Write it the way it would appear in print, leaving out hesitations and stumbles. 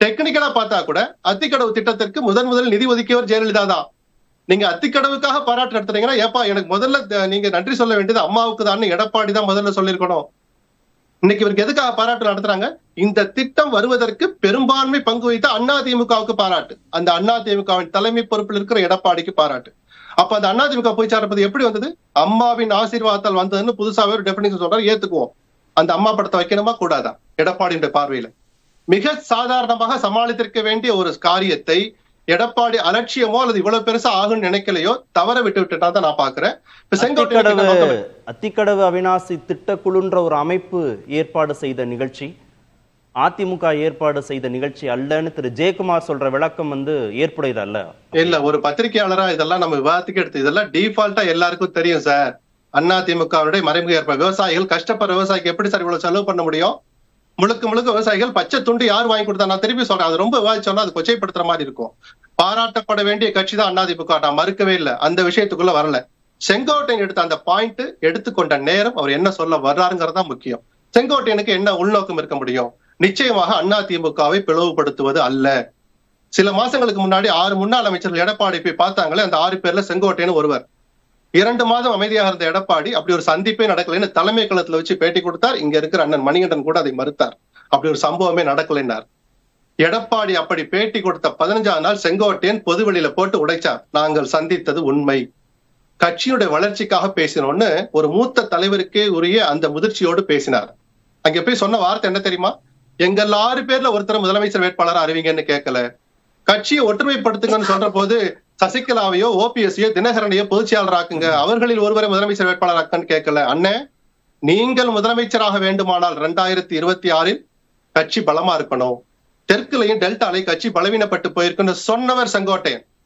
டெக்னிக்கலா பார்த்தா கூட அத்திக்கடவு திட்டத்திற்கு முதல் நிதி ஒதுக்கியவர் ஜெயலலிதா தான். நீங்க அத்திக்கடவுக்காக பாராட்டு நடத்துறீங்கன்னா, ஏப்பா எனக்கு முதல்ல நீங்க நன்றி சொல்ல வேண்டியது அம்மாவுக்கு தான் எடப்பாடி தான் முதல்ல சொல்லியிருக்கணும். இன்னைக்கு இவருக்கு எதுக்காக பாராட்டு நடத்துறாங்க? இந்த திட்டம் வருவதற்கு பெரும்பான்மை பங்கு வைத்த அதிமுகவுக்கு பாராட்டு, அந்த அதிமுகவின் தலைமை பொறுப்பில் இருக்கிற எடப்பாடிக்கு பாராட்டு. அப்ப அந்த அதிமுக போய் சேர்ப்பது எப்படி வந்தது? அம்மாவின் ஆசீர்வாதத்தால் வந்ததுன்னு புதுசாவே ஒரு டெபினிஷன் சொல்றாரு, ஏத்துக்குவோம். அந்த அம்மா படத்தை வைக்கணுமா கூடாதா? எடப்பாடியுடைய பார்வையில மிக சாதாரணமாக சமாளித்திருக்க வேண்டிய ஒரு காரியத்தை எடப்பாடி அலட்சியமோ அல்லது இவ்வளவு பெருசா ஆகும்னு நினைக்கலையோ தவற விட்டுட்டா தான் நான் பாக்குறேன். அத்திக்கடவு அவிநாசி திட்டக்குழுன்ற ஒரு அமைப்பு ஏற்பாடு செய்த நிகழ்ச்சி, அதிமுக ஏற்பாடு செய்த நிகழ்ச்சி அல்லன்னு திரு ஜெயக்குமார் சொல்ற விளக்கம் ஏற்புடையது அல்ல. இல்ல, ஒரு பத்திரிகையாளரா இதெல்லாம் நம்ம விவாதத்துக்கு எடுத்து இதெல்லாம் டிஃபால்ட்டா எல்லாருக்கும் தெரியும் சார். அதிமுகவுடைய மறைமுக ஏற்பாடு. விவசாயிகள் கஷ்டப்படுற விவசாயிக்கு எப்படி சார் இவ்வளவு செலவு பண்ண முடியும்? முழுக்க விவசாயிகள் பச்சை துண்டு யார் வாங்கி கொடுத்தா? நான் திருப்பி சொல்றேன், அது ரொம்ப விவாதிச்சோம்னா அது கொச்சைப்படுத்துற மாதிரி இருக்கும். பாராட்டப்பட வேண்டிய கட்சி தான் அதிமுக, நான் மறுக்கவே இல்லை, அந்த விஷயத்துக்குள்ள வரல. செங்கோட்டையன் எடுத்த அந்த பாயிண்ட் எடுத்துக்கொண்ட நேரம் அவர் என்ன சொல்ல வர்றாருங்கிறதா முக்கியம். செங்கோட்டையனுக்கு என்ன உள்நோக்கம் இருக்க முடியும்? நிச்சயமாக அதிமுகவை பிளவுபடுத்துவது அல்ல. சில மாசங்களுக்கு முன்னாடி 6 முன்னாள் அமைச்சர்கள் எடப்பாடி போய் பார்த்தாங்களே, அந்த 6 பேர்ல செங்கோட்டையன் ஒருவர். 2 மாதம் அமைதியாக இருந்த எடப்பாடி அப்படி ஒரு சந்திப்பே நடக்கலைன்னு தலைமை களத்துல வச்சு பேட்டி கொடுத்தார். இங்க இருக்கிற அண்ணன் மணிகண்டன் கூட அதை மறுத்தார். அப்படி ஒரு சம்பவமே நடக்கலைன்னார். எடப்பாடி அப்படி பேட்டி கொடுத்த 15ஆம் நாள் செங்கோட்டையன் பொதுவெளியில போட்டு உடைச்சார். நாங்கள் சந்தித்தது உண்மை, கட்சியுடைய வளர்ச்சிக்காக பேசினோன்னு ஒரு மூத்த தலைவருக்கே உரிய அந்த முதிர்ச்சியோடு பேசினார். அங்க போய் சொன்ன வார்த்தை என்ன தெரியுமா? எங்கள் 6 பேர்ல ஒருத்தர் முதலமைச்சர் வேட்பாளர் அறிவிங்கன்னு கேட்கல, கட்சியை ஒற்றுமைப்படுத்துங்கன்னு சொல்ற போது சசிகலாவையோ ஓபிஎஸ்ஸையோ தினகரனையோ பொதுச்செயலாளர் ஆக்குங்க, அவர்களில் ஒருவரை முதலமைச்சர் வேட்பாளர் ஆக்குன்னு கேட்கல. அண்ணே, நீங்கள் முதலமைச்சராக வேண்டுமானால் 2026 கட்சி பலமா இருக்கணும், தெற்குலையும் டெல்டாலையும் கட்சி பலவீனப்பட்டு போயிருக்குன்னு சொன்னவர் செங்கோட்டையன்.